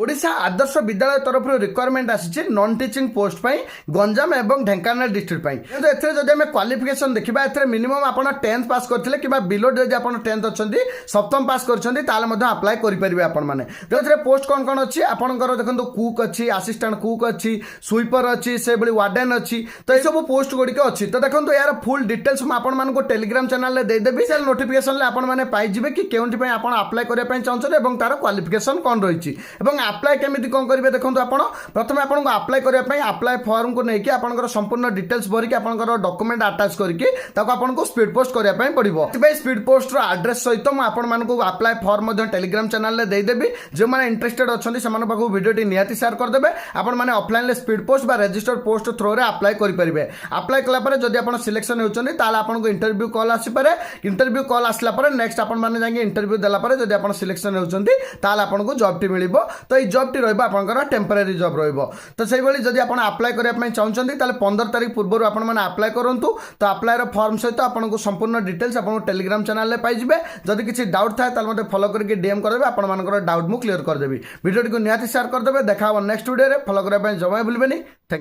ओडिशा आदर्श विद्यालय तरफ रिक्वायरमेंट आसी non teaching post पाई गंजाम एवं ढेंकानाल डिस्ट्रिक्ट पाई तो एथरे जदि हम क्वालिफिकेशन देखिबा एथरे मिनिमम आपण 10th पास करथिले किबा बिलो जदि आपण 10th अछंती सप्तम पास करछंती ताले मध्ये अप्लाई करि परिबे आपण माने तो एथरे पोस्ट कोन कोन अछि आपनकर देखंतु कुक अछि असिस्टेंट कुक अछि स्वीपर अछि से बली वार्डन अछि तो ए सब पोस्ट गुडी के अछि तो देखंतु यार फुल डिटेल्स हम आपण मान को टेलीग्राम चैनल ले दे देबी सेल नोटिफिकेशन ले आपण माने पाइ जिवे कि केउंटी पय आपण अप्लाई करिया पय चाहछन एवं तार क्वालिफिकेशन कोन रहिछि एवं अप्लाई केमिति कोन करिवे देखंतु आपण प्रथमे आपण को अप्लाई करिया पय अप्लाई फॉर्म को नेकी आपनकर संपूर्ण डिटेल्स भरि के आपनकर डॉक्यूमेंट अटैच करके ताको आपण को स्पीड पोस्ट करिया पय पड़िबो तबे स्पीड पोस्ट रो एड्रेस सहित म आपण मान को अप्लाई फॉर्म मध्ये टेलीग्राम चैनल ले दे देबी जे माने इंटरेस्टेड अछंती समान पाखु वीडियो टी नियाती शेयर कर देबे आपण माने ऑफलाइन ले स्पीड पोस्ट बा रजिस्टर्ड पोस्ट थ्रू रे अप्लाई करि परिबे अप्लाई कला परे जदि आपण सिलेक्शन होचंती ताले आपण को इंटरव्यू कॉल आसी पारे इंटरव्यू कॉल आसला परे नेक्स्ट आपण माने जाके इंटरव्यू देला परे जदि आपण सिलेक्शन होचंती ताले आपण को जॉब टी मिलिबो तो ई जॉब टी रहबो आपनकर टेम्परेरी जॉब रहबो तो सेहि भली जदि आपण अप्लाई करिया पय चाहउचंती ताले 15 तारिख पूर्व आपण माने अप्लाई करंतु तो अप्लाई रो फॉर्म सहित आपण को संपूर्ण डिटेल्स आपण टेलीग्राम चैनल ले पाइ जिवे जदि किछि डाउट थाए ताले मते फॉलो करके डीएम कर देबे आपण मानकर डाउट मु क्लियर कर देबी वीडियो को नियाती शेयर कर देबे देखा नेक्स्ट वीडियो रे फॉलो करबा पय जमा भूलबेनी। थैंक